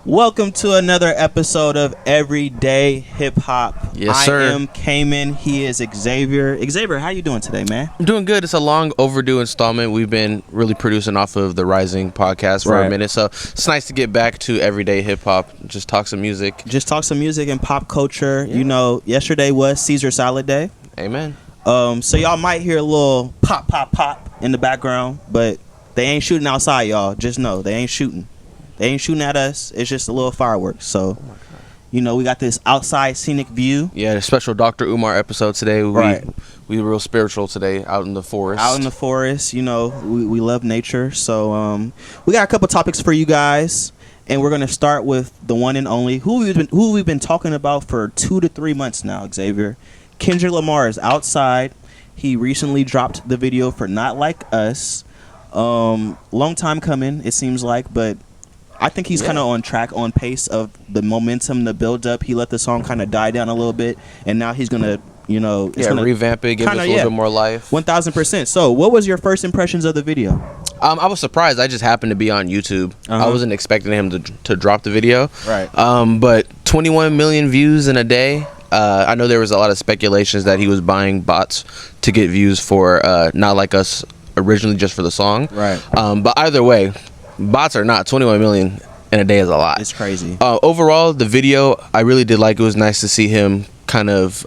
Welcome to another episode of Everyday Hip Hop. Yes, sir. I am Cayman. He is Xavier. Xavier, how you doing today, man? I'm doing good. It's a long overdue installment. We've been really producing off of the Rising podcast for a minute, so it's nice to get back to Everyday Hip Hop. Just talk some music. Just talk some music and pop culture. Yeah. You know, yesterday was Caesar Salad Day. Amen. So y'all might hear a little pop, pop, pop in the background, but they ain't shooting outside, y'all. Just know they ain't shooting. They ain't shooting at us. It's just a little fireworks. So, you know, we got this outside scenic view. Yeah, a special Dr. Umar episode today. We were real spiritual today out in the forest. Out in the forest, you know, we love nature. So we got a couple topics for you guys. And we're going to start with the one and only, who we've been talking about for 2 to 3 months now, Xavier. Kendrick Lamar is outside. He recently dropped the video for Not Like Us. Long time coming, it seems like, but I think he's kind of on track, on pace of the momentum, the build up. He let the song kind of die down a little bit, and now he's gonna, you know, revamp it, give it a little bit more life. 1000%. So, what was your first impressions of the video? I was surprised. I just happened to be on YouTube. I wasn't expecting him to drop the video. Right. But 21 million views in a day. I know there was a lot of speculations that he was buying bots to get views for Not Like Us originally, just for the song. Right. But either way, bots or not, 21 million in a day is a lot. It's crazy. Overall, the video, I really did like. It was nice to see him kind of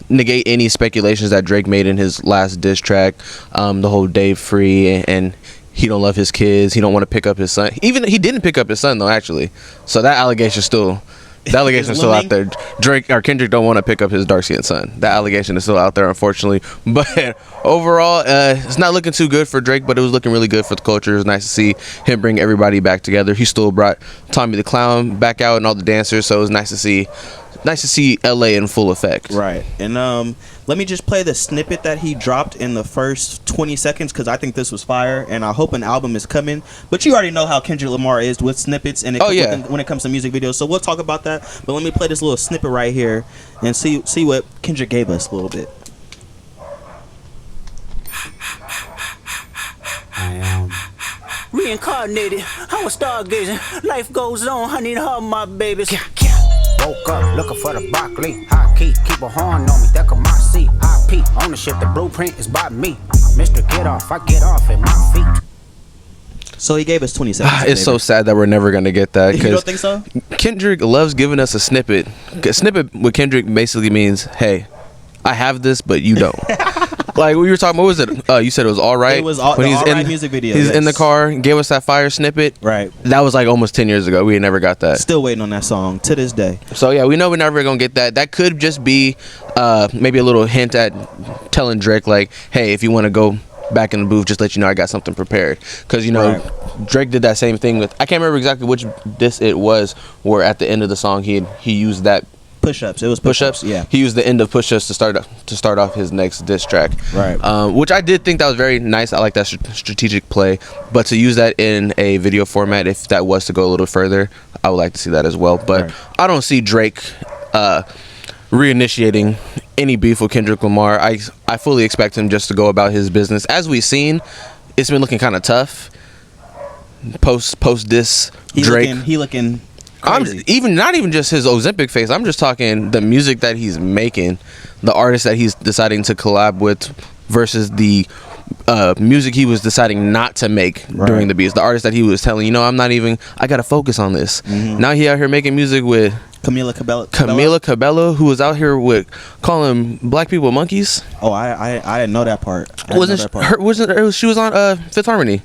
negate any speculations that Drake made in his last diss track. The whole Dave Free and he don't love his kids. He don't want to pick up his son. Even he didn't pick up his son though, actually. So that allegation still. The allegation is still out there. Drake or Kendrick don't want to pick up his dark-skinned son. That allegation is still out there, unfortunately. But overall, it's not looking too good for Drake, but it was looking really good for the culture. It was nice to see him bring everybody back together. He still brought Tommy the Clown back out and all the dancers, so it was nice to see LA in full effect. Right. And let me just play the snippet that he dropped in the first 20 seconds because I think this was fire, and I hope an album is coming. But you already know how Kendrick Lamar is with snippets and when it comes to music videos, so we'll talk about that. But let me play this little snippet right here and see what Kendrick gave us a little bit. I am reincarnated. I was stargazing. Life goes on. I need all my babies. Woke up looking for the broccoli. High key, keep a horn on me. That my seat. High peak. Ownership, the blueprint is by me. Mr. Get Off, I get off at my feet. So he gave us 20 seconds. It's so sad that we're never going to get that. You don't think so? Kendrick loves giving us a snippet. A snippet with Kendrick basically means, hey, I have this, but you don't. Like we were talking, what was it? You said it was All Right. It was All Right music video. He's in the car, gave us that fire snippet. Right. That was like almost 10 years ago. We never got that. Still waiting on that song to this day. So yeah, we know we're never gonna get that. That could just be maybe a little hint at telling Drake like, hey, if you want to go back in the booth, just let you know I got something prepared. Because you know, Drake did that same thing with, I can't remember exactly which diss it was, where at the end of the song he used that. Push-ups. It was push-ups. Yeah. He used the end of push-ups to start off his next diss track. Right. Which I did think that was very nice. I like that strategic play. But to use that in a video format, if that was to go a little further, I would like to see that as well. But I don't see Drake reinitiating any beef with Kendrick Lamar. I fully expect him just to go about his business. As we've seen, it's been looking kind of tough. Post diss Drake. He looking crazy. Not even just his Ozempic face. I'm just talking the music that he's making, the artists that he's deciding to collab with versus the music he was deciding not to make during the beats. The artist that he was telling, you know, I gotta focus on this. Now he out here making music with Camila Cabello, who was out here with calling black people monkeys. Oh, I didn't know that part. She was on Fifth Harmony.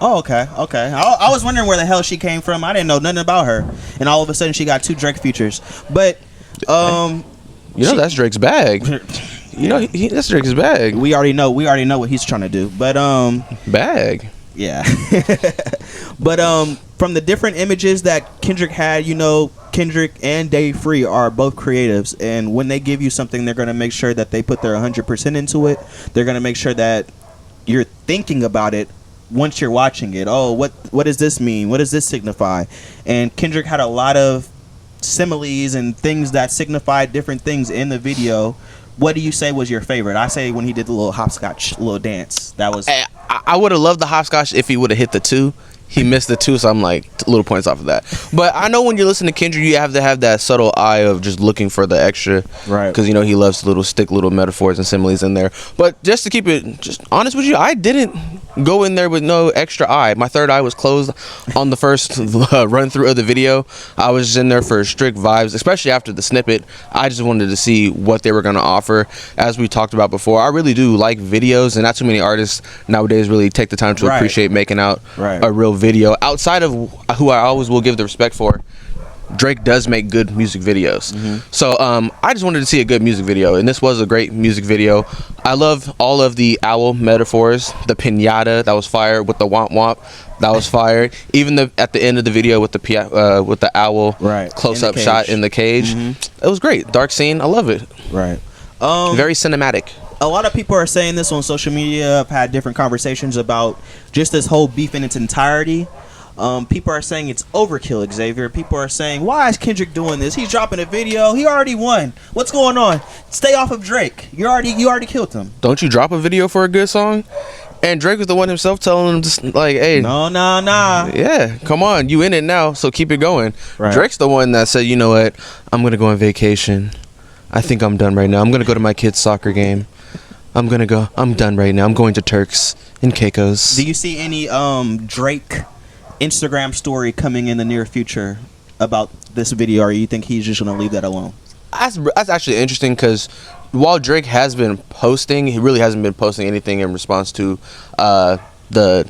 Oh, okay. I was wondering where the hell she came from. I didn't know nothing about her, and all of a sudden she got 2 Drake features. But that's Drake's bag. You know, that's Drake's bag. We already know what he's trying to do. But bag. Yeah. But from the different images that Kendrick had, you know, Kendrick and Dave Free are both creatives, and when they give you something, they're going to make sure that they put their 100% into it. They're going to make sure that you're thinking about it once you're watching it. Oh, what does this mean? What does this signify? And Kendrick had a lot of similes and things that signified different things in the video. What do you say was your favorite? I say when he did the little hopscotch little dance. That was. I would have loved the hopscotch if he would have hit the 2. he missed the 2, so I'm like little points off of that. But I know when you listen to Kendrick, you have to have that subtle eye of just looking for the extra, right? Because you know he loves little metaphors and similes in there. But just to keep it just honest with you, I didn't go in there with no extra eye. My third eye was closed on the first run through of the video. I was just in there for strict vibes, especially after the snippet. I just wanted to see what they were going to offer. As we talked about before, I really do like videos, and not too many artists nowadays really take the time to appreciate making out a real video. Outside of who I always will give the respect for, Drake does make good music videos. So I just wanted to see a good music video, and this was a great music video. I love all of the owl metaphors. The pinata, that was fire, with the womp womp, that was fired. Even at the end of the video with the owl close up shot in the cage, it was great. Dark scene, I love it. Very cinematic. A lot of people are saying this on social media. I've had different conversations about just this whole beef in its entirety. People are saying it's overkill, Xavier. People are saying, why is Kendrick doing this? He's dropping a video. He already won. What's going on? Stay off of Drake. You already killed him. Don't you drop a video for a good song? And Drake was the one himself telling him, just like, hey, no. Yeah, come on. You in it now, so keep it going. Drake's the one that said, you know what? I'm going to go on vacation. I think I'm done right now. I'm going to go to my kid's soccer game. I'm done right now. I'm going to Turks and Caicos. Do you see any Drake Instagram story coming in the near future about this video, or you think he's just going to leave that alone? That's actually interesting, because while Drake has been posting, he really hasn't been posting anything in response to the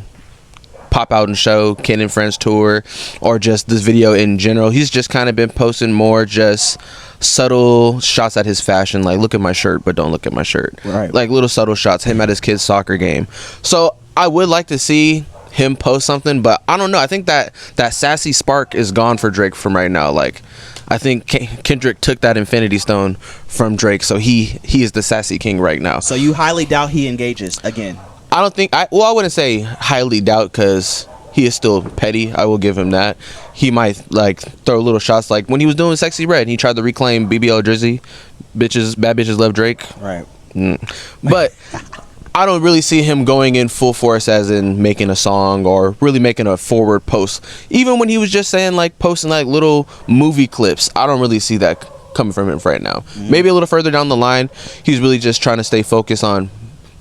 Pop Out and Show, Ken and Friends tour, or just this video in general. He's just kind of been posting more just subtle shots at his fashion, like, look at my shirt, but don't look at my shirt. Like little subtle shots, him at his kid's soccer game. So I would like to see him post something, but I don't know. I think that sassy spark is gone for Drake from right now. Like, I think Kendrick took that Infinity Stone from Drake, so he is the sassy king right now. So you highly doubt he engages again? I don't think I wouldn't say highly doubt, because he is still petty. I will give him that. He might like throw little shots, like when he was doing Sexy Red, he tried to reclaim BBL Drizzy, bad bitches love Drake. But I don't really see him going in full force, as in making a song or really making a forward post. Even when he was just saying, like, posting like little movie clips, I don't really see that coming from him right now. Maybe a little further down the line, he's really just trying to stay focused on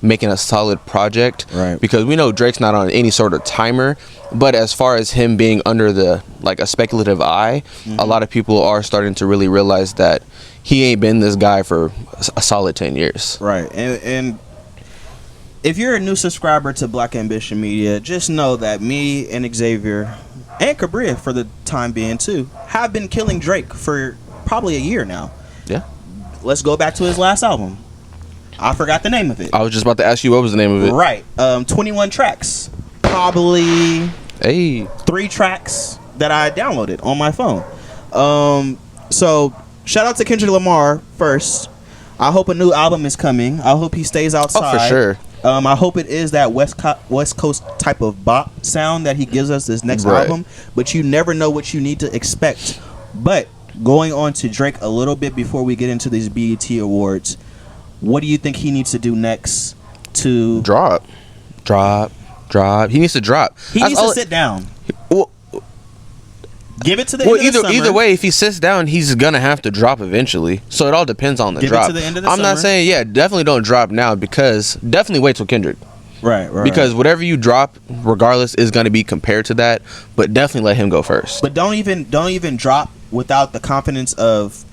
making a solid project, because we know Drake's not on any sort of timer. But as far as him being under the a speculative eye, a lot of people are starting to really realize that he ain't been this guy for a solid 10 years. And if you're a new subscriber to Black Ambition Media, just know that me and Xavier and Cabria, for the time being too, have been killing Drake for probably a year now. Let's go back to his last album. I forgot the name of it. I was just about to ask you what was the name of it. 21 tracks. Probably 3 tracks that I downloaded on my phone. So shout out to Kendrick Lamar first. I hope a new album is coming. I hope he stays outside. Oh, for sure. I hope it is that West Coast type of bop sound that he gives us this next album. But you never know what you need to expect. But going on to Drake a little bit before we get into these BET Awards, what do you think he needs to do next to drop? He needs to drop. He needs to sit down. Give it to the end of the summer. Either way, if he sits down, he's gonna have to drop eventually. So it all depends on the drop. Give it to the end of the I'm summer. not saying definitely don't drop now, because definitely wait till Kendrick. Because whatever you drop, regardless, is gonna be compared to that. But definitely let him go first. But don't even drop without the confidence of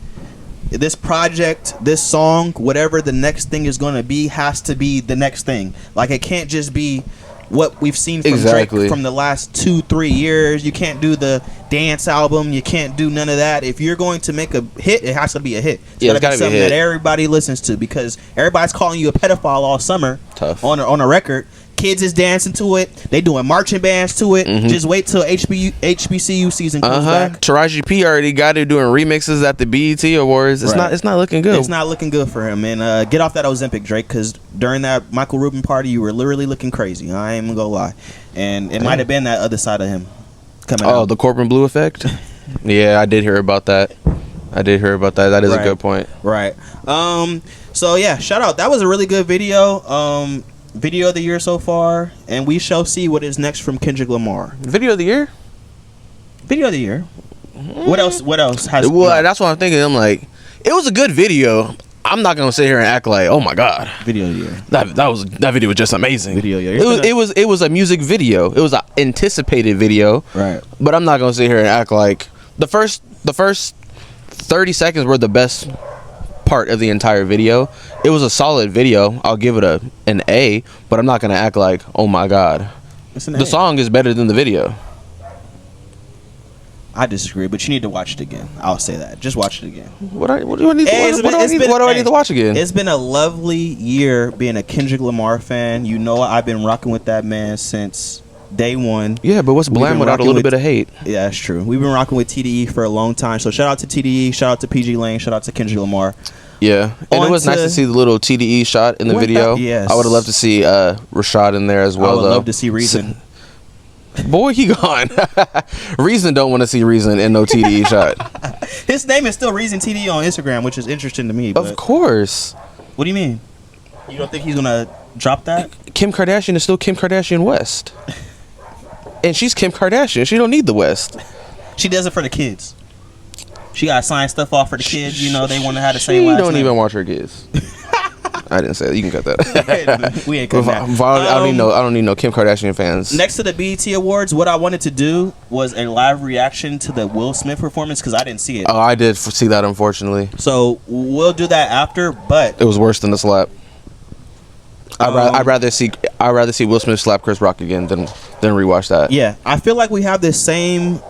this project, this song, whatever the next thing is gonna be, has to be the next thing. Like, it can't just be what we've seen from Drake from the last 2-3 years. You can't do the dance album. You can't do none of that. If you're going to make a hit, it has to be a hit. It's gotta be something that everybody listens to, because everybody's calling you a pedophile all summer. On a record. Kids is dancing to it. They doing marching bands to it. Just wait till HBCU season comes back. Taraji P already got it doing remixes at the BET Awards. It's not looking good. It's not looking good for him. And get off that Ozempic, Drake, because during that Michael Rubin party, you were literally looking crazy. I ain't gonna lie. And it might have been that other side of him coming out. Oh, the Corbin Blue effect? Yeah, I did hear about that. That is a good point. So yeah, shout out. That was a really good video. video of the year so far, and we shall see what is next from Kendrick Lamar. Video of the year? Video of the year. What else? What else has? Well, that's what I'm thinking. I'm like, it was a good video. I'm not gonna sit here and act like, oh my god, video of the year. That video was just amazing. Video of the year. It was a music video. It was an anticipated video. Right. But I'm not gonna sit here and act like the first 30 seconds were the best part of the entire video. It was a solid video. I'll give it an A, but I'm not gonna act like, oh my god, the song is better than the video. I disagree, but you need to watch it again. I'll say that. Just watch it again. What do I need to watch again? It's been a lovely year being a Kendrick Lamar fan. You know, I've been rocking with that man since day one. Yeah, but what's bland without a little bit of hate? Yeah, that's true. We've been rocking with TDE for a long time. So shout out to TDE, shout out to PG Lane, shout out to Kendrick Lamar. Yeah, and it was nice to see the little TDE shot in the video. Yes. I would have loved to see Rashad in there as well. I would love to see Reason. Boy, he gone. Reason don't want to see Reason in no TDE shot. His name is still Reason TDE on Instagram, which is interesting to me. Of course. What do you mean? You don't think he's gonna drop that? Kim Kardashian is still Kim Kardashian West, and she's Kim Kardashian. She don't need the West. She does it for the kids. She gotta sign stuff off for the kids. You know, they want to have the same last name. She don't even watch her kids. I didn't say that. You can cut that. We ain't cutting that. I don't need no Kim Kardashian fans. Next to the BET Awards, what I wanted to do was a live reaction to the Will Smith performance because I didn't see it. Oh, I did see that, unfortunately. So we'll do that after. But it was worse than the slap. I'd rather see Will Smith slap Chris Rock again than rewatch that. Yeah, I feel like we have this same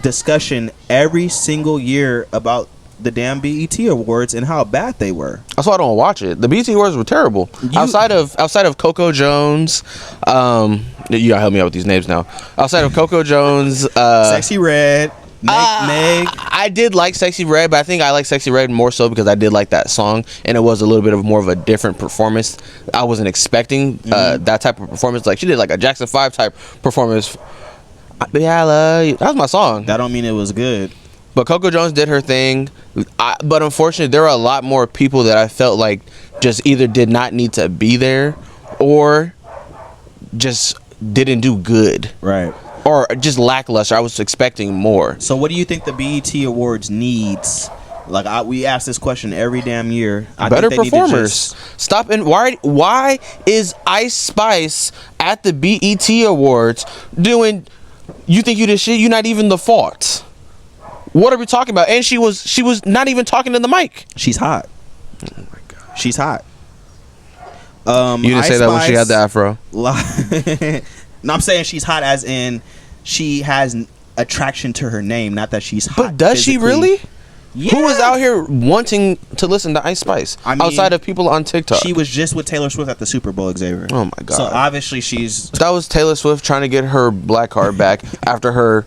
discussion every single year about the damn BET Awards and how bad they were. That's why I don't watch it. The BET Awards were terrible. Outside of Coco Jones, you gotta help me out with these names now. Outside of Coco Jones, Sexy Red, Meg. I did like Sexy Red, but I think I like Sexy Red more so because I did like that song, and it was a little bit of more of a different performance. I wasn't expecting that type of performance. Like she did like a Jackson 5 type performance. Yeah, I love you. That was my song. That don't mean it was good. But Coco Jones did her thing. But unfortunately, there were a lot more people that I felt like just either did not need to be there or just didn't do good. Right. Or just lackluster. I was expecting more. So what do you think the BET Awards needs? Like we ask this question every damn year. Better performers. Stop. And why is Ice Spice at the BET Awards doing? You think you did shit? You're not even the fault. What are we talking about? And she was not even talking to the mic. She's hot. Oh my god. She's hot. You didn't say that when she had the afro. No, I'm saying she's hot as in she has attraction to her name, not that she's hot. But does she really? Yeah. Who is out here wanting to listen to Ice Spice outside of people on TikTok? She was just with Taylor Swift at the Super Bowl, Xavier. Oh my god. So obviously that was Taylor Swift trying to get her black card back after her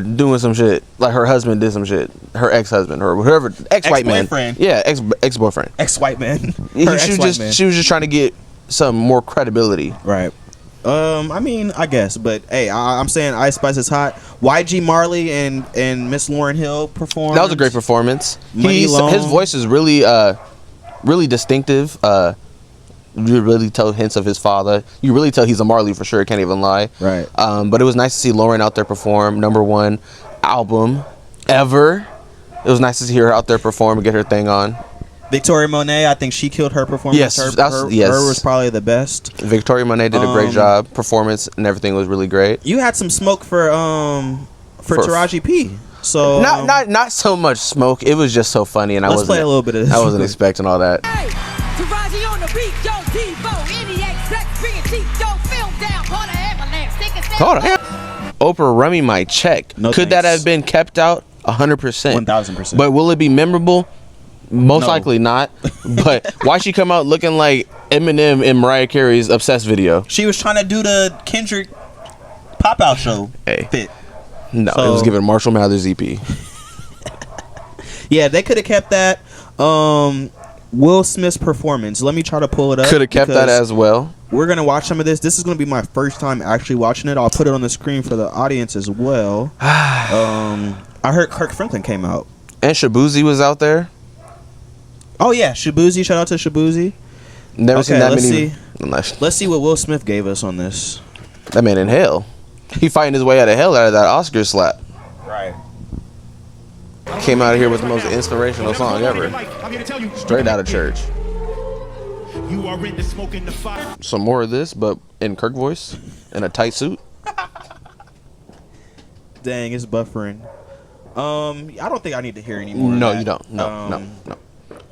doing some shit. Like her husband did some shit. Her ex-husband or whatever, ex-white man. Yeah, ex-boyfriend. Ex-white man. She was just trying to get some more credibility. Right. I mean, I guess, but hey, I'm saying Ice Spice is hot. YG Marley and Miss Lauryn Hill performed. That was a great performance. His voice is really really distinctive. You really tell hints of his father. You really tell he's a Marley for sure. Can't even lie. Right. But it was nice to see Lauren out there perform. #1 album ever. It was nice to see her out there perform and get her thing on. Victoria Monet, I think she killed her performance. Yes, her was probably the best. Victoria Monet did a great job. Performance and everything was really great. You had some smoke for Taraji P. So not so much smoke. It was just so funny, and let's play a little bit of this. I wasn't expecting all that. Hey, Taraji on the beat, yo, Devo, NEXX, bring it deep, yo, film down, call the ambulance, Call the Oprah, run me my check. No Could thanks. that have been kept out? 100%. 1000%. But will it be memorable? Most No. likely not. But why she come out looking like Eminem in Mariah Carey's Obsessed video? She was trying to do the Kendrick pop-out show fit. No, it was giving Marshall Mathers EP. Yeah, they could have kept that. Will Smith's performance. Let me try to pull it up. Could have kept that as well. We're going to watch some of this. This is going to be my first time actually watching it. I'll put it on the screen for the audience as well. I heard Kirk Franklin came out. And Shabuzi was out there. Oh, yeah. Shabuzi. Shout out to Shabuzi. Never seen that let's many. see. Let's see what Will Smith gave us on this. That man in hell. He fighting his way out of hell out of that Oscar slap. Right. Came out of here with the most inspirational song ever. Straight out of church. You are in the smoke in the fire. Some more of this, but in Kirk voice, in a tight suit. Dang, it's buffering. I don't think I need to hear any more. No, of that. you don't.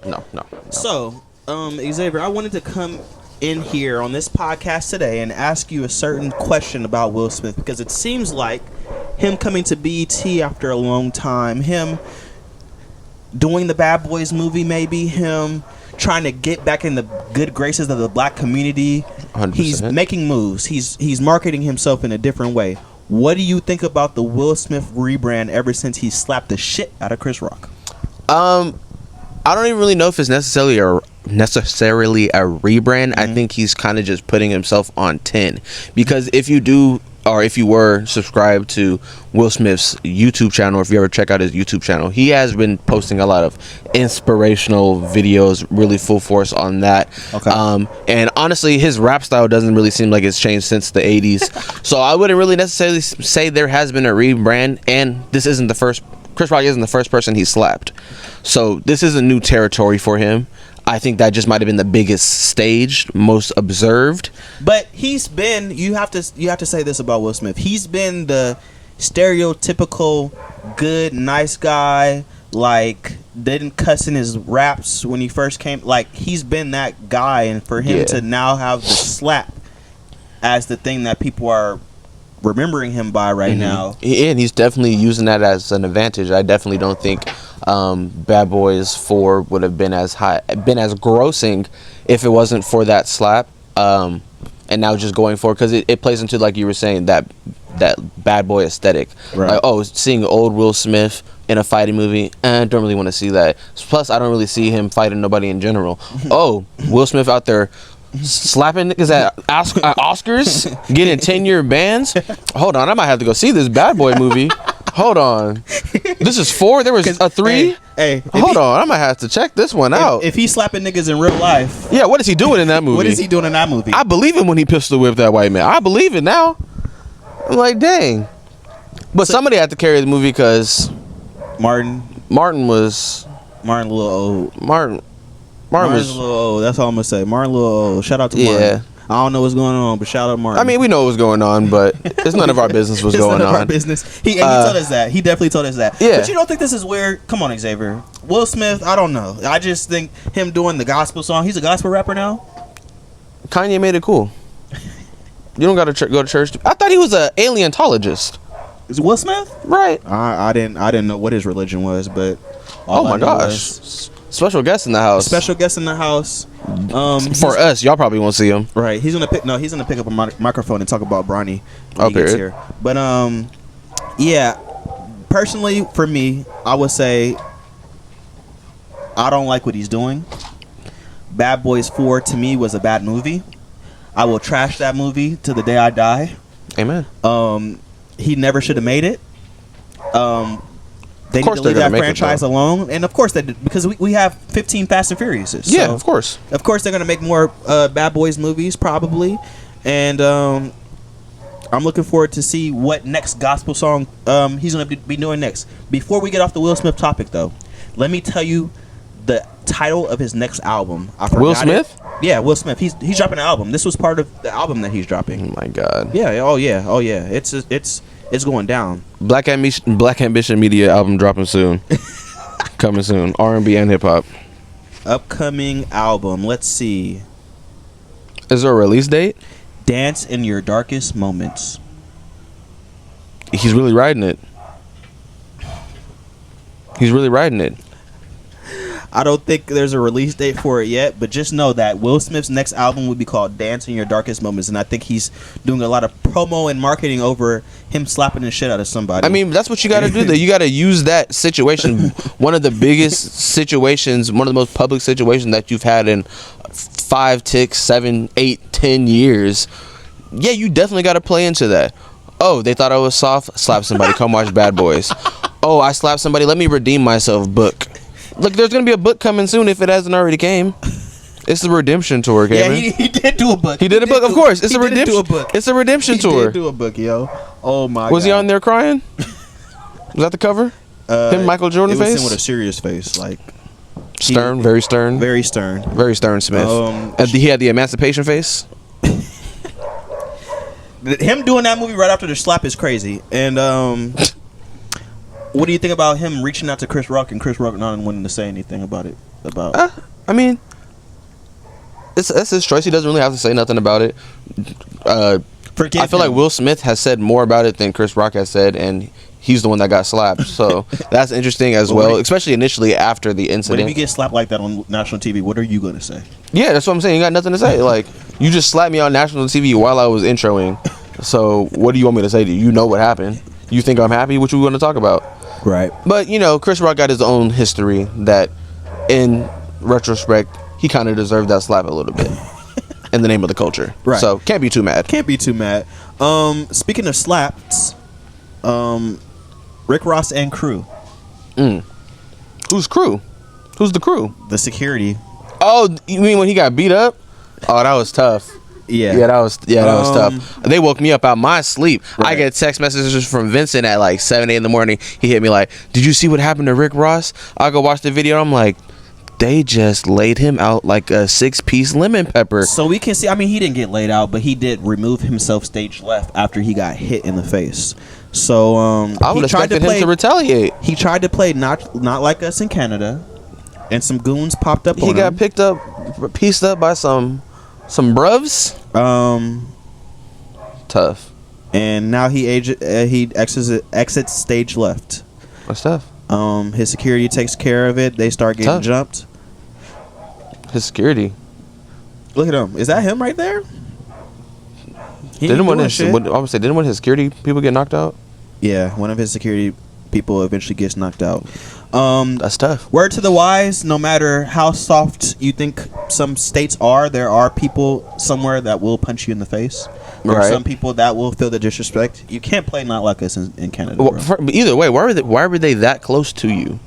No. So, Xavier, I wanted to come in here on this podcast today and ask you a certain question about Will Smith, because it seems like him coming to BET after a long time, him doing the Bad Boys movie, maybe him trying to get back in the good graces of the black community. 100%. He's making moves. He's marketing himself in a different way. What do you think about the Will Smith rebrand ever since he slapped the shit out of Chris Rock? I don't even really know if it's necessarily a rebrand. I think he's kind of just putting himself on 10, because if you do, or if you were subscribed to Will Smith's YouTube channel, if you ever check out his YouTube channel, he has been posting a lot of inspirational videos, really full force on that. Okay. And honestly, his rap style doesn't really seem like it's changed since the 80s. So I wouldn't really necessarily say there has been a rebrand, and this isn't the first. Chris Rock isn't the first person he slapped. So this is a new territory for him. I think that just might have been the biggest stage, most observed. But he's been, you have to say this about Will Smith. He's been the stereotypical good, nice guy, like didn't cuss in his raps when he first came. Like, he's been that guy, and for him to now have the slap as the thing that people are remembering him by right now. And he's definitely using that as an advantage. I definitely don't think Bad Boys 4 would have been as grossing if it wasn't for that slap. And now just going forward, because it plays into, like you were saying, that bad boy aesthetic. Right. Like, seeing old Will Smith in a fighting movie, I don't really want to see that. Plus, I don't really see him fighting nobody in general. Will Smith out there slapping niggas at Oscars, getting 10-year bans. Hold on, I might have to go see this Bad Boy movie. Hold on, this is 4. There was a 3. Hey, hold on, I might have to check this one out. If he's slapping niggas in real life, yeah, what is he doing in that movie? What is he doing in that movie? I believe him when he pistol whipped that white man. I believe it now. I'm like, dang. But somebody had to carry the movie because Martin was a little old. Martin's was a little old. That's all I'm gonna say. Martin a little old. Shout out to Martin. Yeah. I don't know what's going on, but shout out Martin. I mean, we know what's going on, but it's none of our business what's going on. It's none of our business. He told us that. He definitely told us that. Yeah. But you don't think this is weird? Come on, Xavier. Will Smith, I don't know. I just think him doing the gospel song, he's a gospel rapper now. Kanye made it cool. You don't got to go to church. I thought he was an alientologist. Is it Will Smith? Right. I didn't know what his religion was, but oh my gosh. Special guest in the house. Special guest in the house. For us, y'all probably won't see him. Right. He's gonna pick up a microphone and talk about Bronny when Oh, he gets period. here. But yeah. Personally, for me, I would say I don't like what he's doing. Bad Boys 4 to me was a bad movie. I will trash that movie to the day I die. Amen. He never should have made it. They need to leave that franchise alone, and of course they did, because we have 15 Fast and Furiouses. Yeah, so of course. Of course they're gonna make more Bad Boys movies probably, and I'm looking forward to see what next gospel song he's gonna be doing next. Before we get off the Will Smith topic, though, let me tell you the title of his next album. I forgot Will Smith? Yeah, Will Smith. He's dropping an album. This was part of the album that he's dropping. Oh my God. Yeah. Oh yeah. It's going down. Black Ambition Media album dropping soon. Coming soon. R&B and hip hop. Upcoming album. Let's see. Is there a release date? Dance in Your Darkest Moments. He's really riding it. I don't think there's a release date for it yet, but just know that Will Smith's next album will be called Dance in Your Darkest Moments, and I think he's doing a lot of promo and marketing over him slapping the shit out of somebody. I mean, that's what you got to do, though. You got to use that situation, one of the biggest situations, one of the most public situations that you've had in 5, 6, 7, 8, 10 years. Yeah, you definitely got to play into that. Oh, they thought I was soft? Slap somebody. Come watch Bad Boys. Oh, I slapped somebody. Let me redeem myself. Book. Look, there's going to be a book coming soon if it hasn't already came. It's the redemption tour, Yeah, Cayman. he did do a book. He did a book, of course. It's he a did redemption. do a book. It's a redemption He tour. did do a book, yo. Oh my. Was God. he on there crying? Was that the cover? Him, Michael Jordan it was face. him with a serious face, like Stern, very stern, very stern. very stern Smith. And he had the emancipation face. Him doing that movie right after the slap is crazy. And what do you think about him reaching out to Chris Rock and Chris Rock not wanting to say anything about it? I mean, it's his choice. He doesn't really have to say nothing about it. I feel like Will Smith has said more about it than Chris Rock has said, and he's the one that got slapped. So that's interesting as well, especially initially after the incident. But if you get slapped like that on national TV, what are you going to say? Yeah, that's what I'm saying. You got nothing to say. Like, you just slapped me on national TV while I was introing. So what do you want me to say to you? You know what happened. You think I'm happy? What you want to talk about? Right. But, you know, Chris Rock got his own history that, in retrospect, he kind of deserved that slap a little bit in the name of the culture. Right. So can't be too mad. Can't be too mad. Speaking of slaps, Rick Ross and crew. Who's crew? Who's the crew? The security. Oh, you mean when he got beat up? Oh, that was tough. Yeah, that was tough. They woke me up out my sleep. Right. I get text messages from Vincent at like 7, 8 in the morning. He hit me like, "Did you see what happened to Rick Ross?" I go watch the video. I'm like, they just laid him out like a 6-piece lemon pepper. So we can see. I mean, he didn't get laid out, but he did remove himself stage left after he got hit in the face. So I would expect him to retaliate. He tried to play not like us in Canada, and some goons popped up. He got picked up, pieced up by some bruvs. Tough. And now he exits stage left. That's tough. His security takes care of it. They start getting jumped. His security. Look at him. Is that him right there? Didn't one of his security people get knocked out? Yeah, one of his security people eventually gets knocked out. That's tough. Word to the wise, no matter how soft you think some states are, there are people somewhere that will punch you in the face. There are some people that will feel the disrespect. You can't play not like us in Canada. Well, either way, why were they that close to you?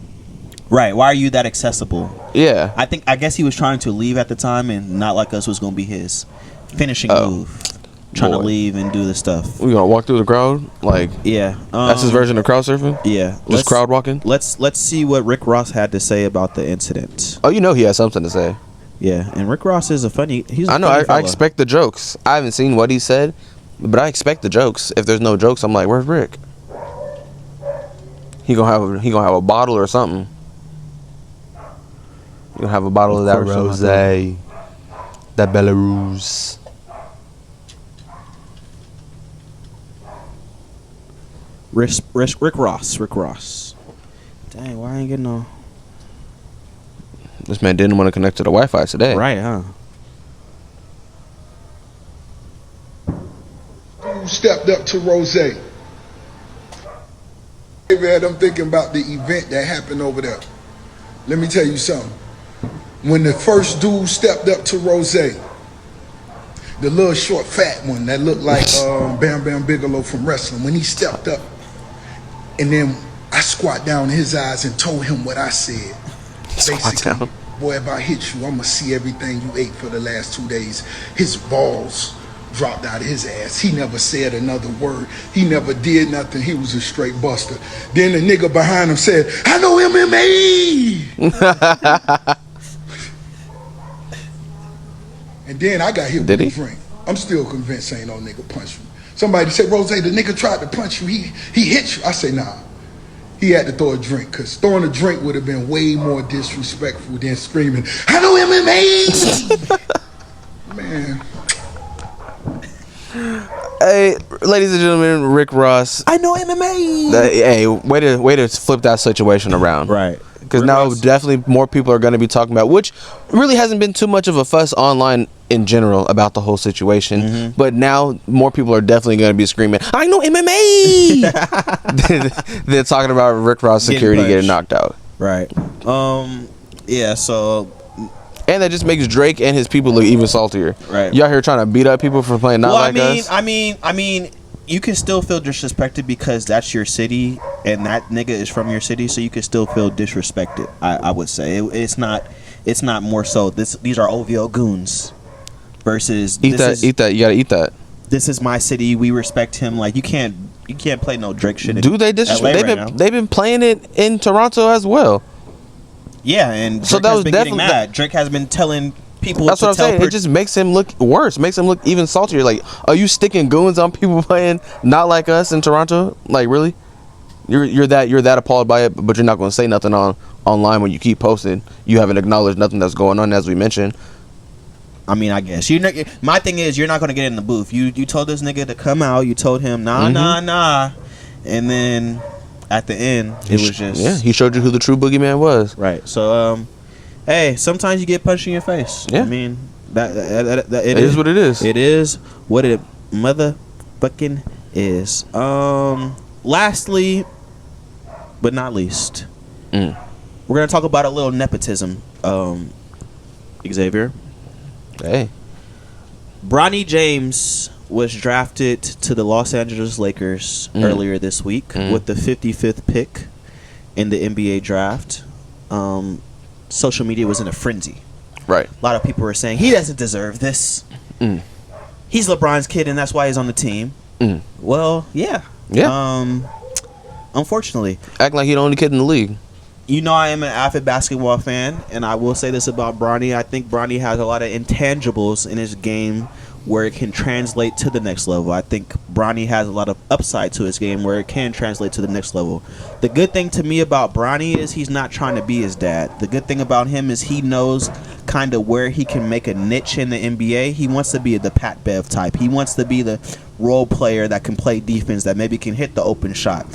Right. Why are you that accessible? Yeah. I guess he was trying to leave at the time, and not like us was going to be his finishing move. Trying to leave and do the stuff. We gonna walk through the crowd, like that's his version of crowd surfing. Yeah, just crowd walking. Let's see what Rick Ross had to say about the incident. Oh, you know he has something to say. Yeah, and Rick Ross is a funny. I expect the jokes. I haven't seen what he said, but I expect the jokes. If there's no jokes, I'm like, where's Rick? He gonna have a bottle or something. He gonna have a bottle of that rosé, that Belarus. Rick Ross. Dang, why I ain't getting no. This man didn't want to connect to the Wi-Fi today. Right, huh? Who stepped up to Rose? Hey, man, I'm thinking about the event that happened over there. Let me tell you something. When the first dude stepped up to Rose, the little short fat one that looked like Bam Bam Bigelow from wrestling, when he stepped up, and then I squat down in his eyes and told him what I said. Basically, boy, if I hit you, I'm going to see everything you ate for the last 2 days. His balls dropped out of his ass. He never said another word. He never did nothing. He was a straight buster. Then the nigga behind him said, I know MMA. And then I got hit with a drink. I'm still convinced ain't no nigga punched me. Somebody said, Rose, the nigga tried to punch you. He hit you. I say, nah. He had to throw a drink, because throwing a drink would have been way more disrespectful than screaming, I know MMA. Man. Hey, ladies and gentlemen, Rick Ross. I know MMA. Hey, way to flip that situation around. Right. Because now definitely more people are going to be talking about, which really hasn't been too much of a fuss online in general about the whole situation. Mm-hmm. But now more people are definitely going to be screaming, I know MMA. They're talking about Rick Ross security getting knocked out. Right. Yeah, so. And that just makes Drake and his people look even saltier. Right. Y'all here trying to beat up people for playing not like us? I mean, you can still feel disrespected because that's your city and that nigga is from your city, so you can still feel disrespected. I would say it's It's not more so. These are OVO goons versus Eat that. You gotta eat that. This is my city. We respect him. Like you can't play no Drake shit. Do they disrespect? They've been playing it in Toronto as well. Yeah, and Drake So that has was been getting definitely- mad. Drake has been telling people. That's what I'm saying. It just makes him look worse. Makes him look even saltier. Like, are you sticking goons on people playing not like us in Toronto? Like, really? You're that appalled by it, but you're not going to say nothing online when you keep posting. You haven't acknowledged nothing that's going on, as we mentioned. I mean, I guess my thing is you're not going to get in the booth. You told this nigga to come out. You told him nah, and then at the end it was just he showed you who the true boogeyman was. Right. So hey, sometimes you get punched in your face. Yeah. I mean that it is what it is. It is what it motherfucking is. Lastly, but not least, we're gonna talk about a little nepotism. Xavier. Hey. Bronny James was drafted to the Los Angeles Lakers earlier this week with the 55th pick in the NBA draft. Social media was in a frenzy. Right. A lot of people were saying he doesn't deserve this. He's LeBron's kid, and that's why he's on the team. Well, yeah. Unfortunately, Acting like he's the only kid in the league. You know, I am an avid basketball fan, and I will say this about Bronny. I think Bronny has a lot of intangibles in his game where it can translate to the next level. I think Bronny has a lot of upside to his game where it can translate to the next level. The good thing to me about Bronny is he's not trying to be his dad. The good thing about him is he knows kind of where he can make a niche in the NBA. He wants to be the Pat Bev type. He wants to be the role player that can play defense, that maybe can hit the open shot.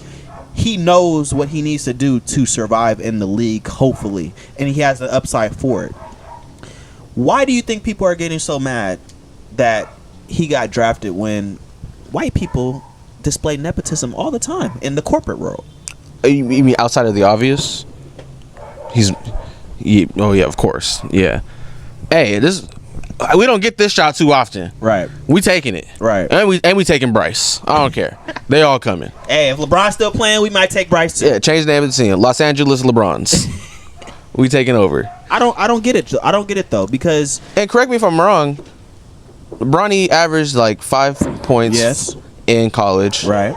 He knows what he needs to do to survive in the league, hopefully, and he has the upside for it. Why do you think people are getting so mad that he got drafted when white people display nepotism all the time in the corporate world? You mean outside of the obvious? Of course. Yeah. Hey, we don't get this shot too often. Right. We taking it. Right. And we taking Bryce. I don't care. They all coming. Hey, if LeBron's still playing, we might take Bryce too. Yeah, change the name of the team. Los Angeles LeBrons. We taking over. I don't get it. I don't get it though, because And correct me if I'm wrong, Bronny averaged like 5 points in college. Right.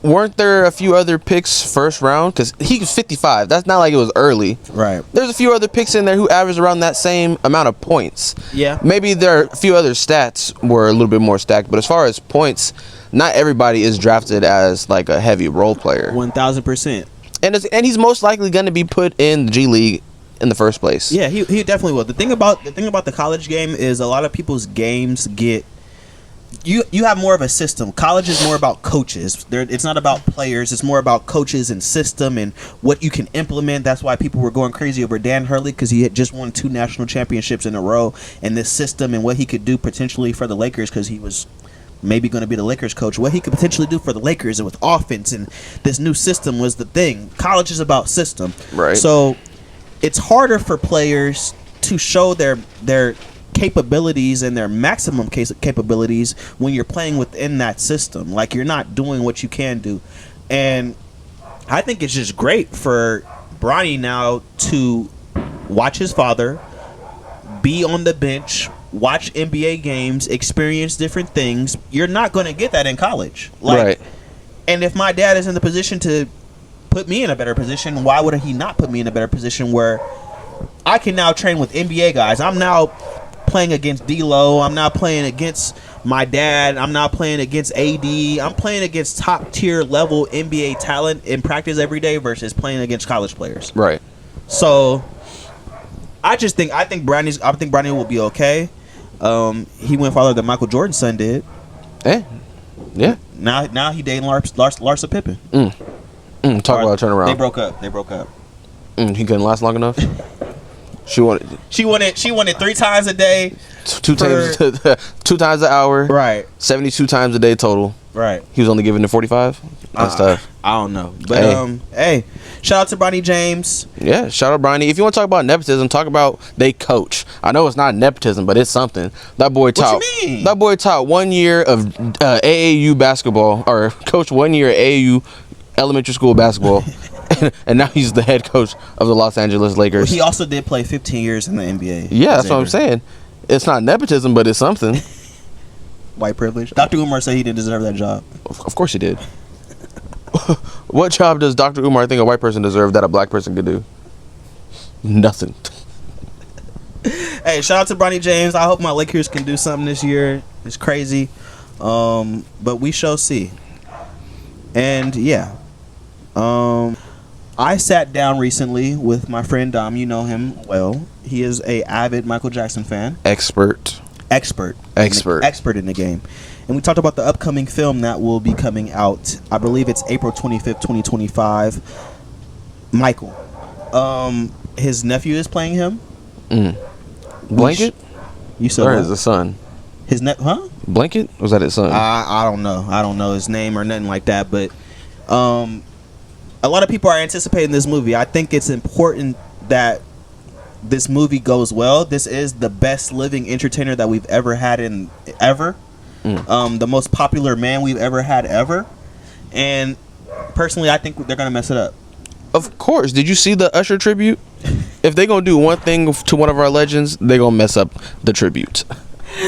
Weren't there a few other picks first round? Because he was 55. That's not like it was early. Right. There's a few other picks in there who averaged around that same amount of points. Yeah. Maybe there are a few other stats were a little bit more stacked, but as far as points, not everybody is drafted as like a heavy role player. 1000%. And he's most likely going to be put in the G League in the first place. Yeah, he definitely will. The thing about the college game is a lot of people's games get you have more of a system. College is more about coaches. It's not about players. It's more about coaches and system and what you can implement. That's why people were going crazy over Dan Hurley, because he had just won 2 national championships in a row, and this system and what he could do potentially for the Lakers, because he was maybe going to be the Lakers coach. What he could potentially do for the Lakers and with offense and this new system was the thing. College is about system. Right. So it's harder for players to show their capabilities and their maximum capabilities when you're playing within that system. Like, you're not doing what you can do. And I think it's just great for Bronny now to watch his father, be on the bench, watch NBA games, experience different things. You're not going to get that in college. Right. And if my dad is in the position to put me in a better position, why would he not put me in a better position where I can now train with NBA guys? I'm now playing against D-Lo. I'm now playing against my dad. I'm now playing against AD. I'm playing against top tier level NBA talent in practice every day versus playing against college players. Right. So I think Bronny will be okay. He went farther than Michael Jordan's son did. Yeah. Now he dating Larsa Pippen. Talk about a turnaround. They broke up. He couldn't last long enough. She won it 3 times a day. 2 times an hour. Right. 72 times a day total. Right. He was only given to 45. That's tough. I don't know. But hey, shout out to Bronny James. Yeah, shout out Bronny. If you want to talk about nepotism, talk about they coach. I know it's not nepotism, but it's something. That boy taught. What you mean? That boy taught 1 year of AAU basketball, or coached 1 year AAU elementary school basketball, and now he's the head coach of the Los Angeles Lakers. He also did play 15 years in the NBA. Yeah, that's what I'm saying. It's not nepotism, but it's something. White privilege. Dr. Umar said he didn't deserve that job. Of course he did. What job does Dr. Umar think a white person deserves that a black person could do? Nothing. Hey, shout out to Bronny James. I hope my Lakers can do something this year. It's crazy. But we shall see. And yeah. I sat down recently with my friend Dom. You know him well. He is a avid Michael Jackson fan. Expert In the game. And we talked about the upcoming film that will be coming out. I believe it's April 25th, 2025. Michael. His nephew is playing him. Blanket? You said or what? is the son? His Blanket? Was that his son? I don't know. I don't know his name or nothing like that. But a lot of people are anticipating this movie. I think it's important that this movie goes well. This is the best living entertainer that we've ever had ever. The most popular man we've ever had ever. And personally, I think they're gonna mess it up. Of course. Did you see the Usher tribute? If they're gonna do one thing to one of our legends, they're gonna mess up the tribute.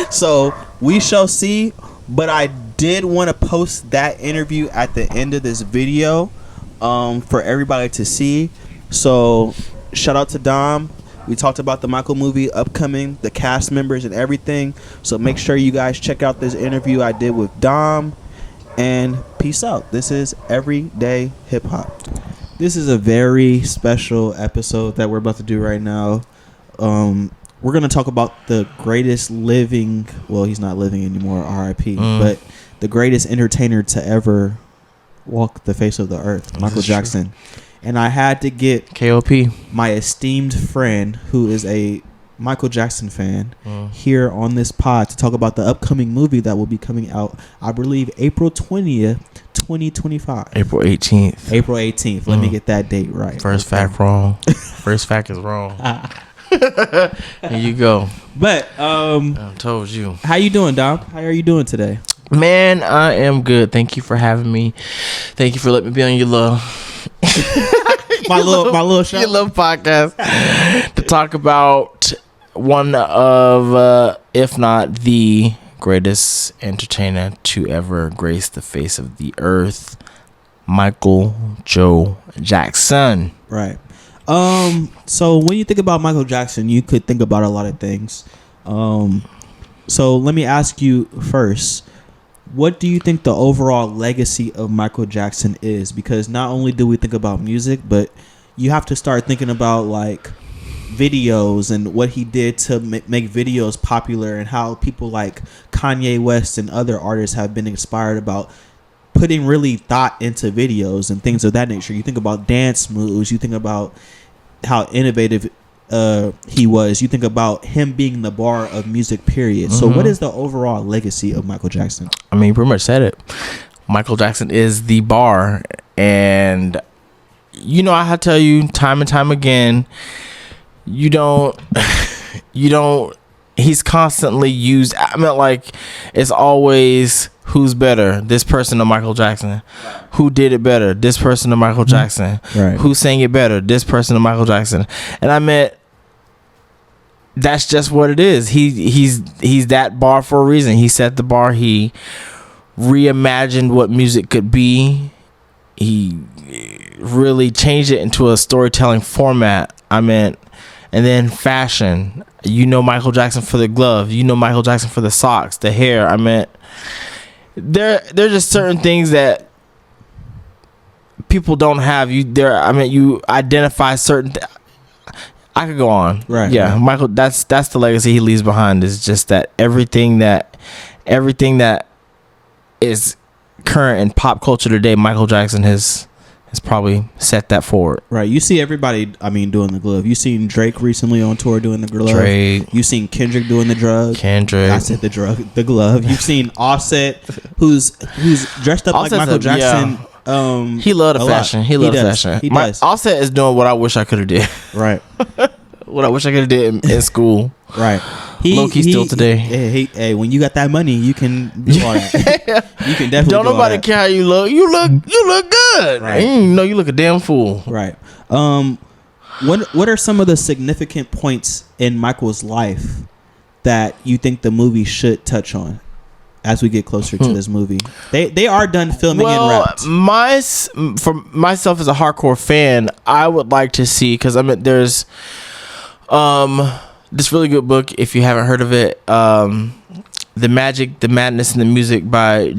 So we shall see. But I did want to post that interview at the end of this video for everybody to see. So shout out to Dom. We talked about the Michael movie upcoming, the cast members and everything. So make sure you guys check out this interview I did with Dom. And peace out. This is Everyday Hip Hop. This is a very special episode that we're about to do right now. We're going to talk about the greatest living, well, he's not living anymore, R.I.P., but the greatest entertainer to ever walk the face of the earth, Michael Jackson. True. And I had to get KOP, my esteemed friend who is a Michael Jackson fan, here on this pod to talk about the upcoming movie that will be coming out, I believe, April 20th, 2025. April 18th. April 18th. Let me get that date right. First fact wrong. First fact is wrong. Here you go. But I told you. How you doing, Dom? How are you doing today? Man, I am good. Thank you for having me. Thank you for letting me be on your little my little show. Your little podcast to talk about one of if not the greatest entertainer to ever grace the face of the earth, Michael Joe Jackson. Right. So when you think about Michael Jackson, you could think about a lot of things. So let me ask you first, what do you think the overall legacy of Michael Jackson is? Because not only do we think about music, but you have to start thinking about like videos and what he did to make videos popular, and how people like Kanye West and other artists have been inspired about putting really thought into videos and things of that nature. You think about dance moves, you think about how innovative he was, you think about him being the bar of music, period. So what is the overall legacy of Michael Jackson? I mean, you pretty much said it. Michael Jackson is the bar. And you know, I have to tell you time and time again, he's constantly used. I mean, like, it's always who's better, this person or Michael Jackson. Who did it better, this person or Michael Jackson. Right. Who sang it better, this person or Michael Jackson. And I meant, that's just what it is. He's that bar for a reason. He set the bar. He reimagined what music could be. He really changed it into a storytelling format. I meant, and then fashion. You know Michael Jackson for the glove. You know Michael Jackson for the socks, the hair. I meant, there're just certain things that people don't have. You identify certain. I could go on. Right. Yeah, right. Michael. That's the legacy he leaves behind. Is just that everything that is current in pop culture today, Michael Jackson has probably set that forward. Right. You see everybody, I mean, doing the glove. You seen Drake recently on tour doing the glove. Drake. You seen Kendrick doing the drug. Kendrick. I said the glove. You've seen Offset, who's dressed up Offset's like Michael Jackson. He loved the fashion. He loved fashion. He does. Offset is doing what I wish I could have did. Right. What I wish I could have did in school. Right. Low-key still today. Hey, when you got that money, you can do all that. You can definitely. Don't do all nobody that. care how you look. You look good. Right. You look a damn fool. Right. What are some of the significant points in Michael's life that you think the movie should touch on as we get closer to this movie? They are done filming and wrapped. For myself as a hardcore fan, I would like to see, because I mean, there's this really good book, if you haven't heard of it, The Magic, the Madness, and the Music by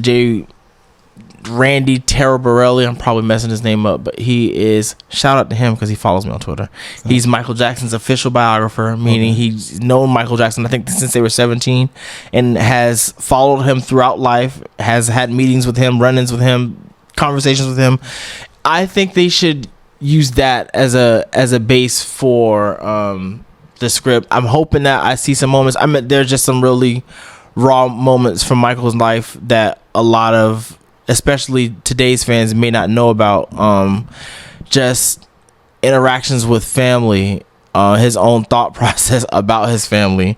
Randy Taraborelli. I'm probably messing his name up, but he is, shout out to him because he follows me on Twitter. He's Michael Jackson's official biographer, meaning he's known Michael Jackson, I think, since they were 17, and has followed him throughout life, has had meetings with him, run-ins with him, conversations with him. I think they should use that as a base for the script. I'm hoping that I see some moments. I mean, there's just some really raw moments from Michael's life that a lot of, especially today's fans, may not know about. Just interactions with family, his own thought process about his family.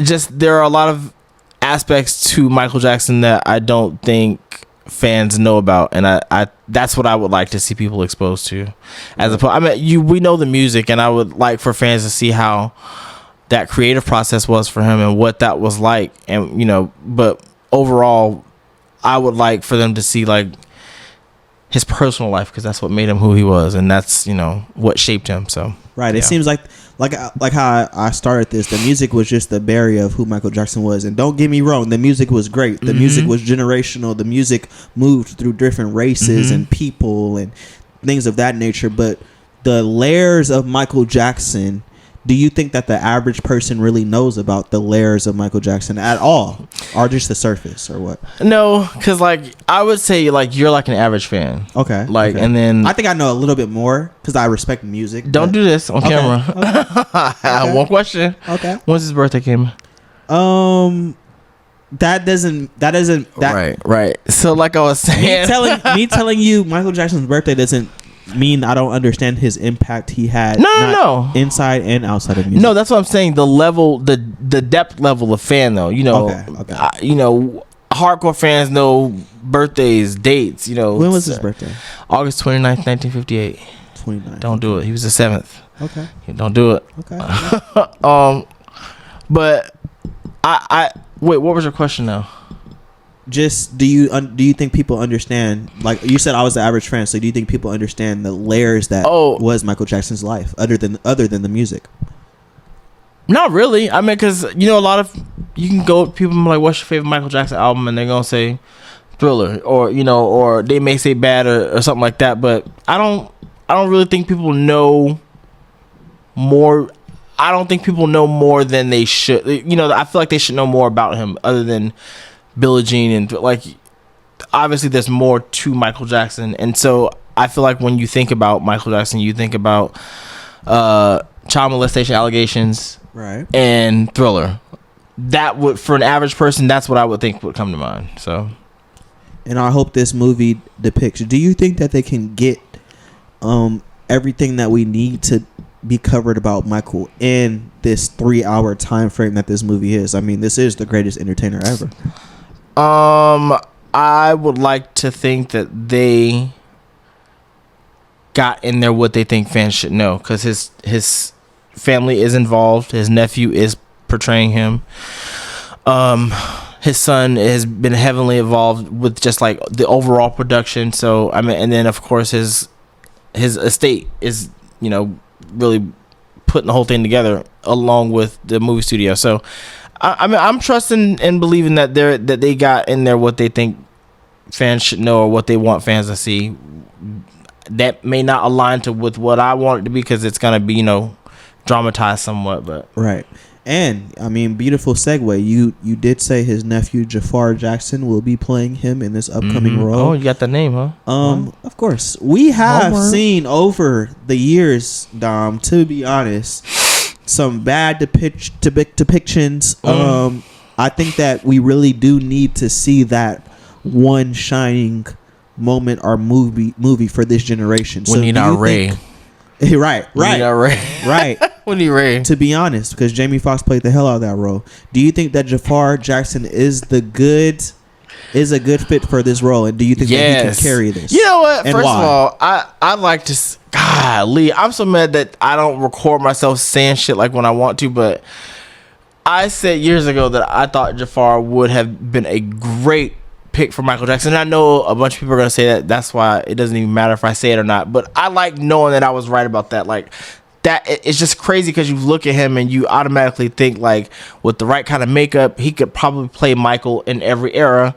Just there are a lot of aspects to Michael Jackson that I don't think fans know about, and I that's what I would like to see people exposed to. As opposed, I mean, we know the music, and I would like for fans to see how that creative process was for him and what that was like, and but overall, I would like for them to see like his personal life, because that's what made him who he was, and that's what shaped him. So right, it seems like how I started this. The music was just the barrier of who Michael Jackson was, and don't get me wrong, the music was great. The music was generational. The music moved through different races and people and things of that nature. But the layers of Michael Jackson, do you think that the average person really knows about the layers of Michael Jackson at all, or just the surface, or what? No, because I would say you're like an average fan. Okay. Okay. And then I think I know a little bit more because I respect music. Don't do this on camera. Okay. One question. Okay. When's his birthday, Kim? That doesn't. Right. So like I was saying, me telling you Michael Jackson's birthday doesn't mean I don't understand his impact he had. No. Inside and outside of music. No, that's what I'm saying. The level, the depth level of fan, though. Okay. Hardcore fans know birthdays, dates. When was his birthday? August 29th, 1958. 29. Don't do it. He was the 7th. Okay. Don't do it. Okay. But I wait. What was your question now? Just do you think people understand? Like you said, I was the average fan. So do you think people understand the layers that was Michael Jackson's life, other than the music? Not really. I mean, because a lot of you can go people like, "What's your favorite Michael Jackson album?" and they're gonna say Thriller, or they may say Bad or something like that. But I don't really think people know more. I don't think people know more than they should. I feel like they should know more about him other than Billie Jean, and obviously there's more to Michael Jackson, and so I feel like when you think about Michael Jackson, you think about child molestation allegations, right, and Thriller. That would, for an average person, that's what I would think would come to mind. So, and I hope this movie depicts. Do you think that they can get everything that we need to be covered about Michael in this 3-hour time frame that this movie is? I mean, this is the greatest entertainer ever. I would like to think that they got in there what they think fans should know, because his family is involved. His nephew is portraying him. His son has been heavily involved with just like the overall production. So I mean, and then of course his estate is really putting the whole thing together along with the movie studio. So I mean, I'm trusting and believing that they got in there what they think fans should know or what they want fans to see. That may not align with what I want it to be, because it's gonna be dramatized somewhat. But right. And I mean, beautiful segue. You did say his nephew Jafar Jackson will be playing him in this upcoming role. Oh, you got the name, huh? Of course, we have seen over the years, Dom, to be honest, some bad depictions. I think that we really do need to see that one shining moment or movie for this generation. We need our Ray. Right. We need our Ray. Right. When he ran. To be honest, because Jamie Foxx played the hell out of that role, do you think that Jafar Jackson is a good fit for this role, and do you think that he can carry this? You know what? And First why? of all, I like to. Golly, I'm so mad that I don't record myself saying shit like when I want to, but I said years ago that I thought Jafar would have been a great pick for Michael Jackson. And I know a bunch of people are gonna say that. That's why it doesn't even matter if I say it or not. But I like knowing that I was right about that. Like that, it's just crazy because you look at him and you automatically think like with the right kind of makeup, he could probably play Michael in every era.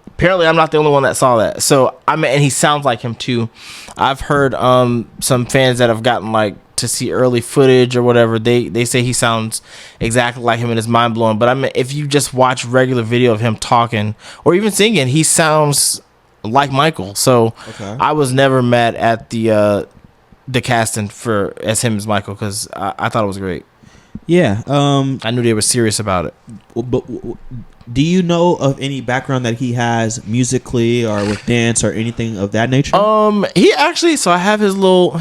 Apparently, I'm not the only one that saw that. So and he sounds like him too. I've heard some fans that have gotten like to see early footage or whatever. They say he sounds exactly like him and it's mind blowing. But if you just watch regular video of him talking or even singing, he sounds like Michael. So I was never mad at the casting as him as Michael because I thought it was great. Yeah, I knew they were serious about it. But do you know of any background that he has musically or with dance or anything of that nature? He actually. So I have his little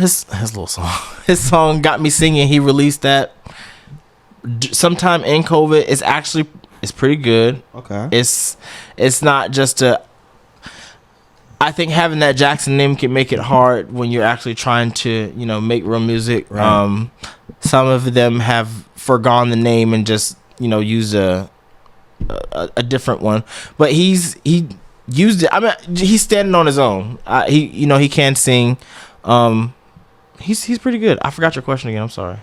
song. His song "Got Me Singing." He released that sometime in COVID. It's pretty good. Okay. It's not just I think having that Jackson name can make it hard when you're actually trying to make real music. Right. Some of them have forgone the name and just use a different one, but he used it. He's standing on his own. He can sing. He's pretty good. I forgot your question again. I'm sorry.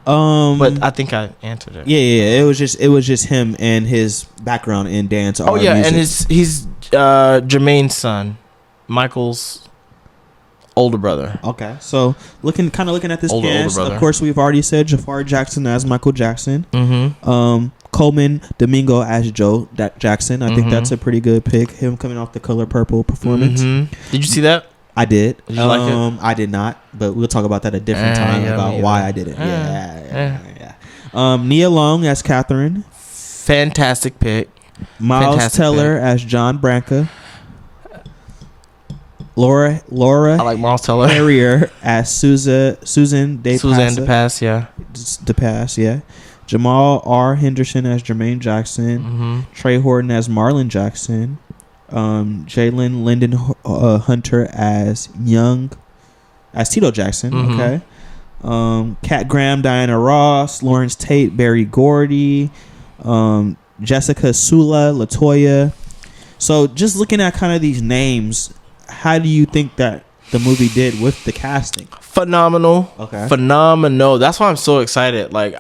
But I think I answered it. Yeah. It was just him and his background in dance. Oh yeah, music. And he's Jermaine's son, Michael's older brother. Okay, so looking at this older cast, brother. of course we've already said Jafar Jackson as Michael Jackson. Mm-hmm. Coleman Domingo as Joe Jackson. I think that's a pretty good pick. Him coming off the Color Purple performance. Mm-hmm. Did you see that? I did. Did you like it? I did not, but we'll talk about that a different time about why I didn't. Yeah. Nia Long as Catherine. Fantastic pick. Miles Teller as John Branca. Laura I like Miles Teller. Harrier as Susan DePass, yeah. DePass, yeah. Jamal R. Henderson as Jermaine Jackson. Mm-hmm. Trey Horton as Marlon Jackson. Jalen Lyndon Hunter as Tito Jackson. Mm-hmm. Okay. Kat Graham, Diana Ross, Lawrence Tate, Barry Gordy, Jessica Sula, Latoya. So just looking at kind of these names, how do you think that the movie did with the casting? Phenomenal. Okay. Phenomenal. That's why I'm so excited. Like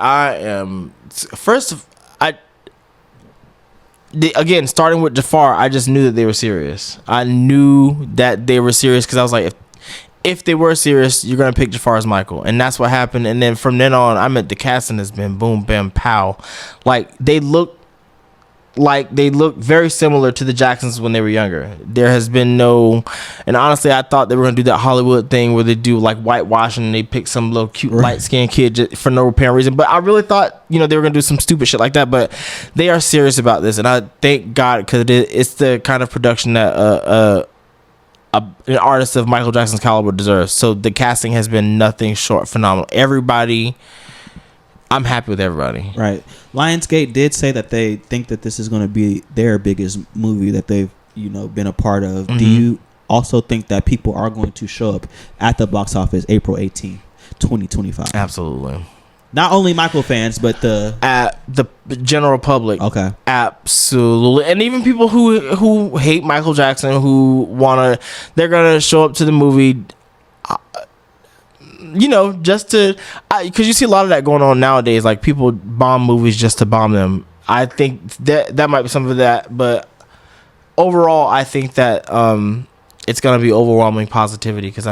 again, starting with Jafar, I just knew that they were serious. I knew that they were serious because I was like, if they were serious, you're gonna pick Jafar as Michael, and that's what happened. And then from then on, the casting has been boom, bam, pow. Like they look very similar to the Jacksons when they were younger. There has been no, and honestly, I thought they were gonna do that Hollywood thing where they do like whitewashing and they pick some little cute light skinned kid just for no apparent reason. But I really thought they were gonna do some stupid shit like that. But they are serious about this, and I thank God because it's the kind of production that an artist of Michael Jackson's caliber deserves. So the casting has been nothing short phenomenal. Everybody. I'm happy with everybody. Right. Lionsgate did say that they think that this is going to be their biggest movie that they've, been a part of. Mm-hmm. Do you also think that people are going to show up at the box office April 18th, 2025? Absolutely. Not only Michael fans, but the general public. Okay. Absolutely. And even people who hate Michael Jackson, they're going to show up to the movie just to, because you see a lot of that going on nowadays. Like people bomb movies just to bomb them. I think that might be some of that, but overall, I think that it's gonna be overwhelming positivity. Because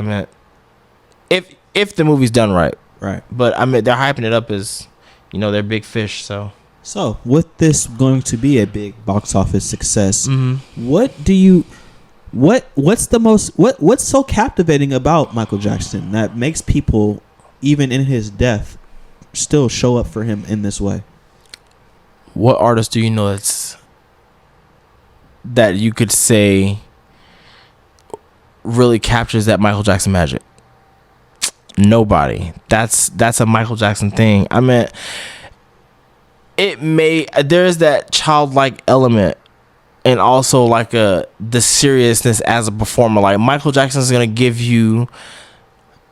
if the movie's done right, But they're hyping it up as they're big fish. So with this going to be a big box office success, mm-hmm. What's so captivating about Michael Jackson that makes people, even in his death, still show up for him in this way? What artist do you know that you could say really captures that Michael Jackson magic? Nobody. That's a Michael Jackson thing. I mean, there's that childlike element and also like the seriousness as a performer. Like Michael Jackson is going to give you,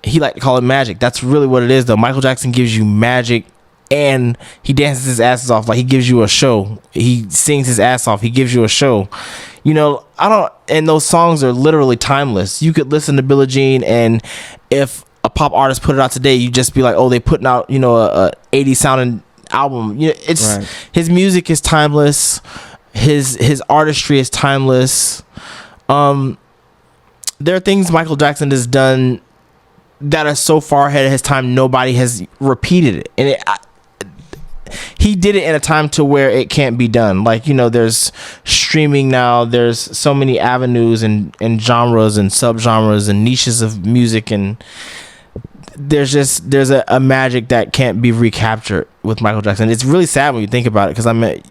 he like to call it magic. That's really what it is though. Michael Jackson gives you magic and he dances his asses off. Like he gives you a show. He sings his ass off. He gives you a show. You know, and those songs are literally timeless. You could listen to Billie Jean, and if a pop artist put it out today, you just be like, oh, they putting out, you know, a 80s sounding album. You know, it's right. His music is timeless. His artistry is timeless. There are things Michael Jackson has done that are so far ahead of his time, nobody has repeated it. And he did it in a time to where it can't be done. Like, you know, there's streaming now. There's so many avenues and genres and subgenres and niches of music, and there's a magic that can't be recaptured with Michael Jackson. It's really sad when you think about it, because I mean,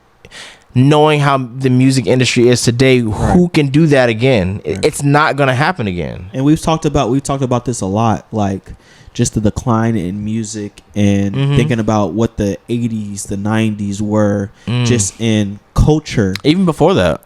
knowing how the music industry is today, who can do that again? It's not going to happen again. And we've talked about this a lot, like just the decline in music and thinking about what the 80s, the 90s were just in culture. Even before that.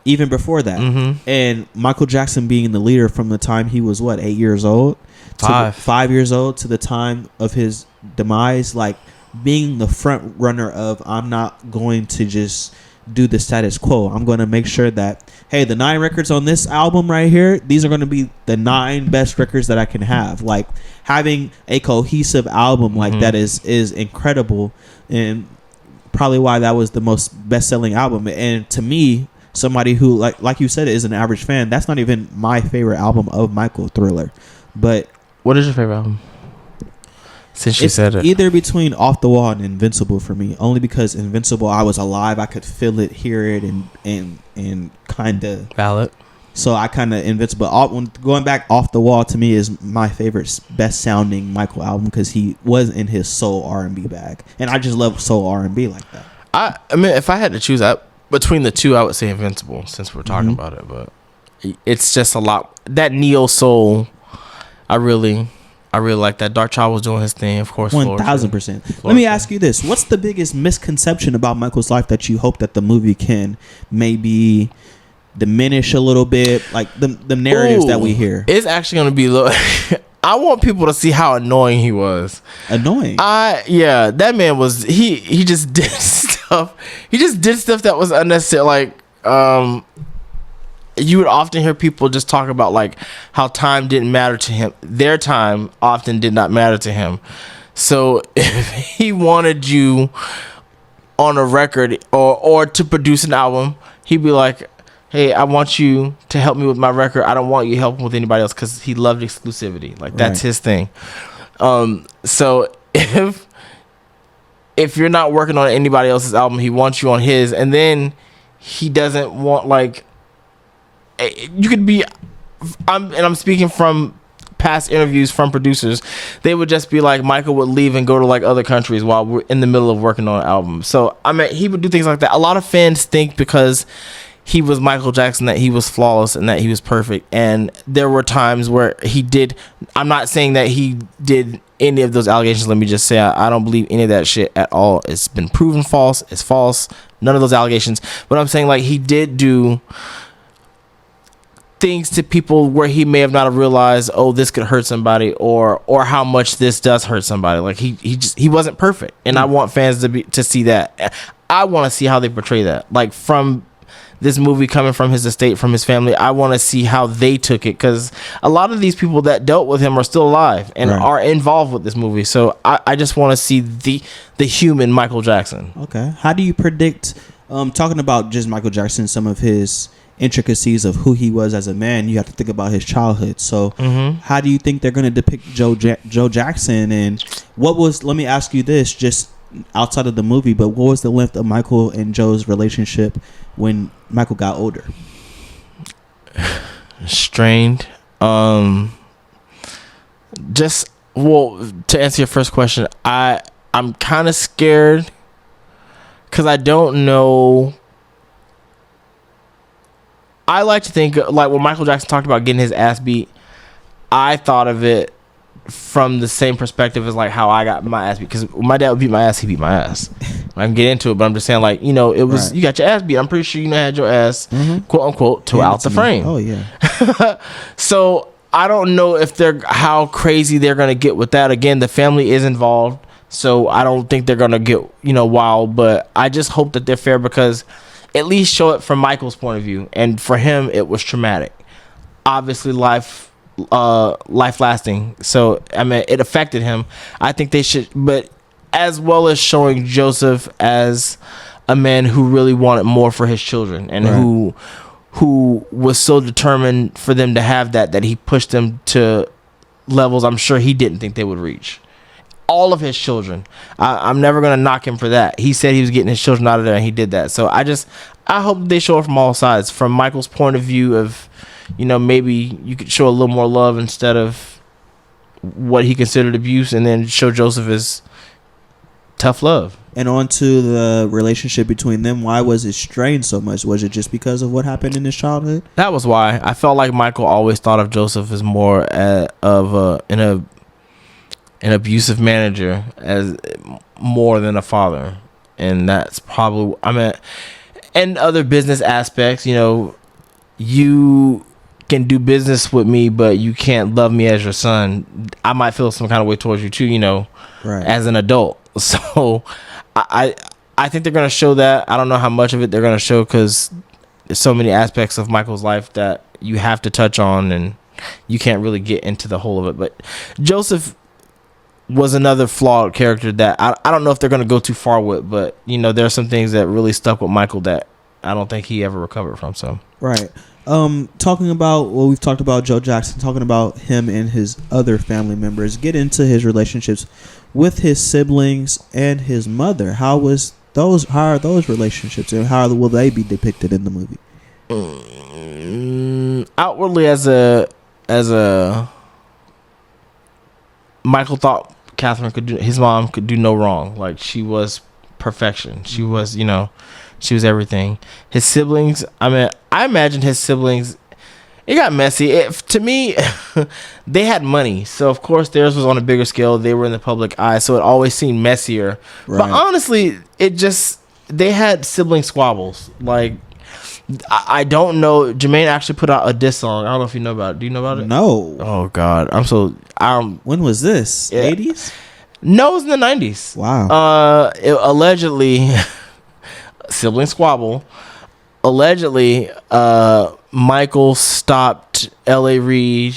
And Michael Jackson being the leader from the time he was, 8 years old? 5 years old to the time of his demise, like being the front runner of, I'm not going to just do the status quo. I'm going to make sure that, hey, the 9 records on this album right here, these are going to be the 9 best records that I can have. Like having a cohesive album like that is incredible, and probably why that was the most best-selling album. And to me, somebody who like you said is an average fan, that's not even my favorite album of Michael, Thriller. But what is your favorite album? Since you said it, either between Off the Wall and Invincible for me. Only because Invincible, I was alive, I could feel it, hear it, and kind of valid. So I kind of Invincible. Going back, Off the Wall to me is my favorite, best sounding Michael album, because he was in his soul R&B bag, and I just love soul R&B like that. I mean, if I had to choose between the two, I would say Invincible, since we're talking about it. But it's just a lot, that neo soul. I really like that. Dark Child was doing his thing, of course. 1,000%. Let me ask you this: what's the biggest misconception about Michael's life that you hope that the movie can maybe diminish a little bit, like the narratives that we hear? It's actually going to be I want people to see how annoying he was. Annoying? Yeah, that man was. He just did stuff. He just did stuff that was unnecessary. Like, you would often hear people just talk about like how time didn't matter to him. Their time often did not matter to him. So if he wanted you on a record or to produce an album, he'd be like, hey, I want you to help me with my record. I don't want you helping with anybody else, because he loved exclusivity. Like that's his thing. So if you're not working on anybody else's album, he wants you on his, and then he doesn't want, like, you could be, I'm speaking from past interviews from producers. They would just be like, Michael would leave and go to like other countries while we're in the middle of working on an album. So I mean, he would do things like that. A lot of fans think because he was Michael Jackson that he was flawless and that he was perfect. And there were times where he did. I'm not saying that he did any of those allegations. Let me just say, I don't believe any of that shit at all. It's been proven false. It's false. None of those allegations. But I'm saying, like, he did do things to people where he may have not have realized, oh, this could hurt somebody, or how much this does hurt somebody. Like he wasn't perfect, and I want fans to see that. I want to see how they portray that. Like, from this movie coming from his estate, from his family, I want to see how they took it, because a lot of these people that dealt with him are still alive and are involved with this movie. So I just want to see the human Michael Jackson. Okay, how do you predict? Talking about just Michael Jackson, some of his intricacies of who he was as a man, you have to think about his childhood. So how do you think they're going to depict Joe Jackson, and what was, let me ask you this, just outside of the movie, but what was the length of Michael and Joe's relationship when Michael got older? Strained. Just, well, to answer your first question, I'm kind of scared because I don't know. I like to think, like, when Michael Jackson talked about getting his ass beat, I thought of it from the same perspective as like how I got my ass beat. Because my dad would beat my ass, he beat my ass. I can get into it, but I'm just saying, like, you know, it was you got your ass beat. I'm pretty sure you had your ass, quote unquote, to out the frame. Oh yeah. So I don't know if they're how crazy they're gonna get with that. Again, the family is involved, so I don't think they're gonna get, you know, wild. But I just hope that they're fair, because at least show it from Michael's point of view, and for him it was traumatic. Obviously, life lasting. So I mean, it affected him. I think they should, but as well as showing Joseph as a man who really wanted more for his children, and who was so determined for them to have that he pushed them to levels I'm sure he didn't think they would reach. All of his children. I'm never going to knock him for that. He said he was getting his children out of there, and he did that. So I hope they show it from all sides. From Michael's point of view of, you know, maybe you could show a little more love instead of what he considered abuse, and then show Joseph as tough love. And on to the relationship between them. Why was it strained so much? Was it just because of what happened in his childhood? That was why. I felt like Michael always thought of Joseph as more of an abusive manager, as more than a father. And that's probably, I mean, and other business aspects, you know, you can do business with me, but you can't love me as your son. I might feel some kind of way towards you too, you know, as an adult. So I think they're going to show that. I don't know how much of it they're going to show, because there's so many aspects of Michael's life that you have to touch on, and you can't really get into the whole of it. But Joseph was another flawed character that I don't know if they're going to go too far with, but, you know, there are some things that really stuck with Michael that I don't think he ever recovered from. So Talking about, well, we've talked about Joe Jackson, talking about him and his other family members, get into his relationships with his siblings and his mother. How are those relationships, and how will they be depicted in the movie? Outwardly, as a Michael thought his mom could do no wrong. Like, she was perfection. She was, you know, she was everything. His siblings, I mean, I imagine his siblings, it got messy. To me, they had money, so of course theirs was on a bigger scale. They were in the public eye, so it always seemed messier. Right. But honestly, they had sibling squabbles. Like, I don't know. Jermaine actually put out a diss song. I don't know if you know about it. Do you know about it? No. Oh God, when was this? 80s? No, it was in the 90s. Wow. Allegedly, sibling squabble. Allegedly, Michael stopped L.A. Reid,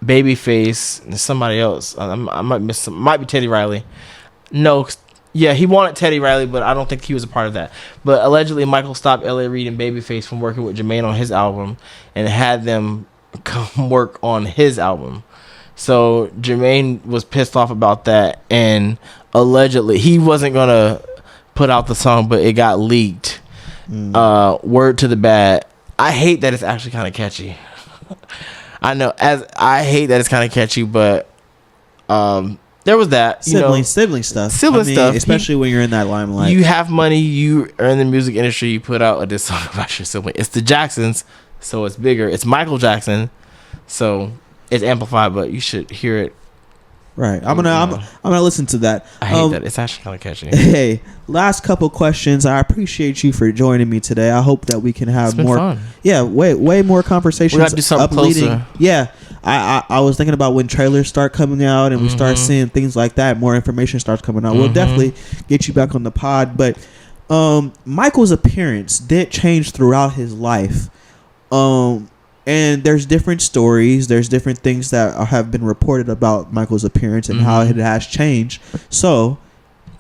Babyface, and somebody else. I might miss some. Might be Teddy Riley. No, yeah, he wanted Teddy Riley, but I don't think he was a part of that. But allegedly, Michael stopped L.A. Reid and Babyface from working with Jermaine on his album, and had them come work on his album. So Jermaine was pissed off about that, and allegedly he wasn't gonna put out the song, but it got leaked. Word to the bad. I hate that it's actually kind of catchy. I know, I hate that it's kind of catchy, but there was that sibling stuff. Sibling stuff, especially when you're in that limelight. You have money. You are in the music industry. You put out a diss song about your sibling. It's the Jacksons, so it's bigger. It's Michael Jackson, so it's amplified. But you should hear it. Right. I'm gonna listen to that. I hate that. It's actually kind of catchy. Hey, last couple questions. I appreciate you for joining me today. I hope that we can have more fun. Yeah, way more conversations. We got to do something closer. Yeah. I was thinking about when trailers start coming out and we start seeing things like that, more information starts coming out. We'll definitely get you back on the pod. But Michael's appearance did change throughout his life. And there's different stories. There's different things that have been reported about Michael's appearance and how it has changed. So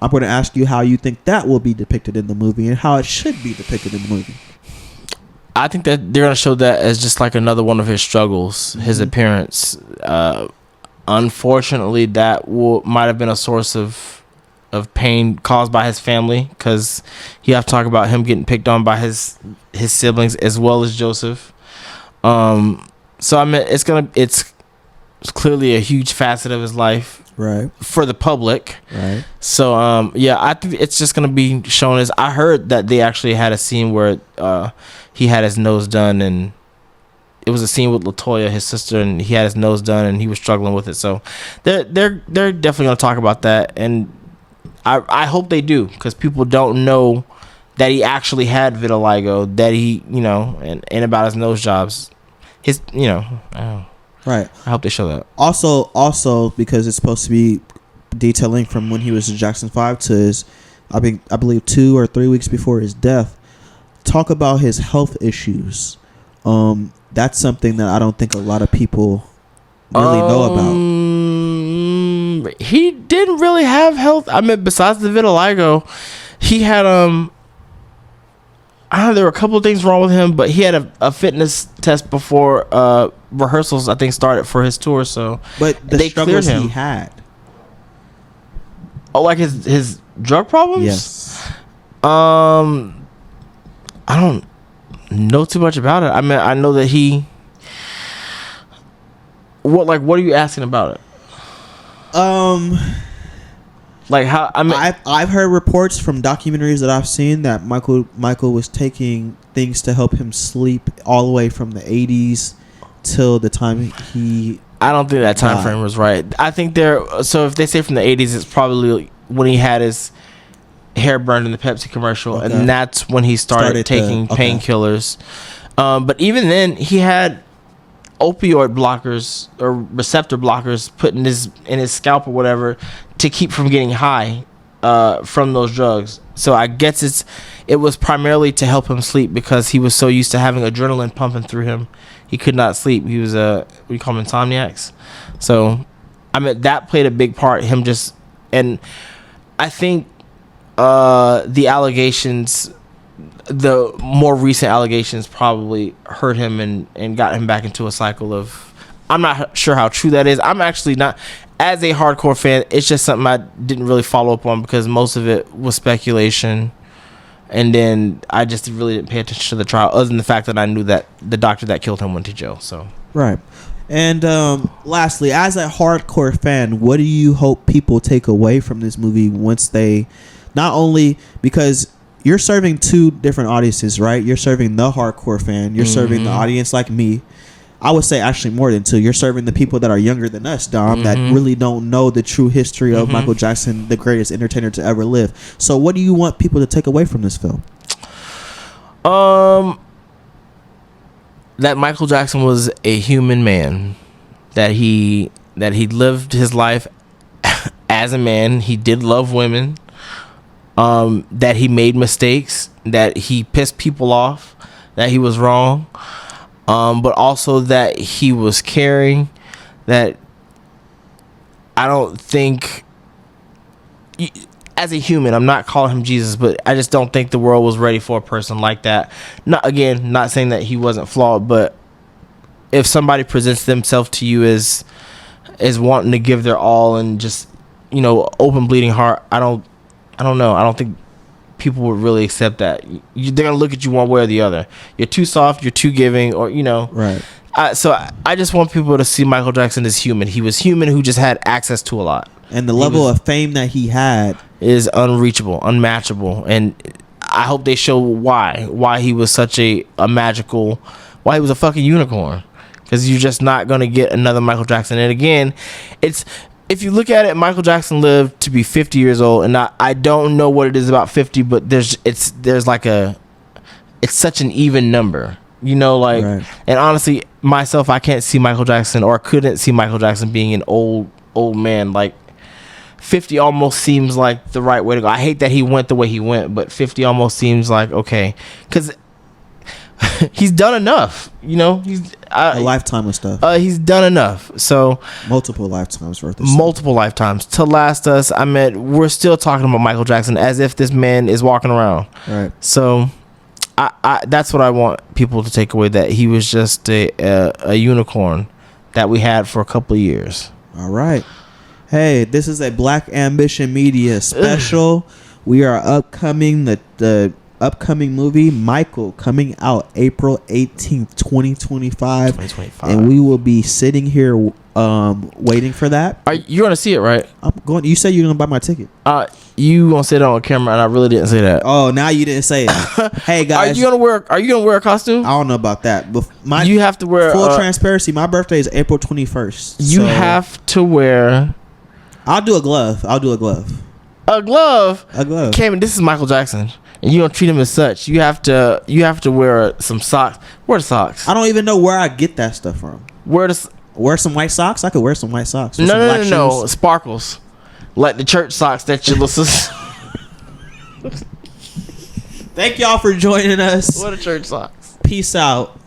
I'm going to ask you how you think that will be depicted in the movie and how it should be depicted in the movie. I think that they're going to show that as just like another one of his struggles, his appearance. Unfortunately, that might have been a source of pain caused by his family, because you have to talk about him getting picked on by his siblings as well as Joseph. So I mean, it's clearly a huge facet of his life, right, for the public, right? So yeah, I think it's just gonna be shown as, I heard that they actually had a scene where he had his nose done, and it was a scene with LaToya, his sister, and he had his nose done, and he was struggling with it. So they're definitely gonna talk about that, and I hope they do, because people don't know that he actually had vitiligo, that he, you know, and about his nose jobs, his, you know, Right. I hope they show that. Also because it's supposed to be detailing from when he was in Jackson 5 to his, I believe 2 or 3 weeks before his death. Talk about his health issues. That's something that I don't think a lot of people really know about. He didn't really have health. I mean, besides the vitiligo, he had I don't know, there were a couple of things wrong with him, but he had a fitness test before rehearsals, I think, started for his tour. So, but they struggles cleared him. he had. Oh, like his drug problems? Yes. I don't know too much about it. I mean, I know that he. What are you asking about it? Like how? I mean, I've heard reports from documentaries that I've seen that Michael was taking things to help him sleep all the way from the 80s till the time he. I don't think that time frame was right. I think so if they say from the 80s, it's probably when he had his hair burned in the Pepsi commercial, okay. and that's when he started taking painkillers. But even then, he had opioid blockers or receptor blockers put in his scalp or whatever to keep from getting high from those drugs. So I guess it was primarily to help him sleep, because he was so used to having adrenaline pumping through him, he could not sleep. He was we call him insomniacs. So I mean, that played a big part. Him just, and I think the allegations, the more recent allegations, probably hurt him and got him back into a cycle of, I'm not sure how true that is. I'm actually not, as a hardcore fan, it's just something I didn't really follow up on, because most of it was speculation, and then I just really didn't pay attention to the trial, other than the fact that I knew that the doctor that killed him went to jail. So right. And lastly, as a hardcore fan, what do you hope people take away from this movie once they, not only because you're serving two different audiences, right? You're serving the hardcore fan. You're serving the audience like me. I would say actually more than two. You're serving the people that are younger than us, Dom, that really don't know the true history of Michael Jackson, the greatest entertainer to ever live. So what do you want people to take away from this film? That Michael Jackson was a human man, that he lived his life as a man. He did love women, that he made mistakes, that he pissed people off, that he was wrong, but also that he was caring, that I don't think, as a human, I'm not calling him Jesus, but I just don't think the world was ready for a person like that. Not saying that he wasn't flawed, but if somebody presents themselves to you as wanting to give their all and just, you know, open bleeding heart, I don't know. I don't think people would really accept that. They're gonna look at you one way or the other. You're too soft, you're too giving, or, you know. Right. So I just want people to see Michael Jackson as human. He was human who just had access to a lot. And the level of fame that he had is unreachable, unmatchable. And I hope they show why he was such a magical, why he was a fucking unicorn. Because you're just not going to get another Michael Jackson. And again, if you look at it, Michael Jackson lived to be 50 years old. And I don't know what it is about 50, but there's like it's such an even number. You know, like, right. And honestly, myself, I can't see Michael Jackson, or couldn't see Michael Jackson being an old man. Like, 50 almost seems like the right way to go. I hate that he went the way he went, but 50 almost seems like okay, because he's done enough. You know, he's a lifetime of stuff. He's done enough. So multiple lifetimes worth of multiple lifetimes to last us. I mean, we're still talking about Michael Jackson as if this man is walking around. Right. So I that's what I want people to take away, that he was just a unicorn that we had for a couple of years. All right. Hey, this is a Black Ambition Media special. We are upcoming the upcoming movie Michael, coming out April 18th, 2025. 2025. And we will be sitting here waiting for that. Are you gonna see it, right? I'm going. You said you're gonna buy my ticket. You gonna sit on camera, and I really didn't say that. Oh, now you didn't say it. Hey guys, Are you gonna wear a costume? I don't know about that, but You have to wear full transparency. My birthday is April 21st. You so have to wear I'll do a glove. a glove. A glove. Cayman, this is Michael Jackson, and you don't treat him as such. You have to wear some socks. Wear the socks. I don't even know where I get that stuff from. Wear some white socks. I could wear some white socks. With some black No. shoes. Sparkles, like the church socks that you listen. Thank y'all for joining us. What a church socks. Peace out.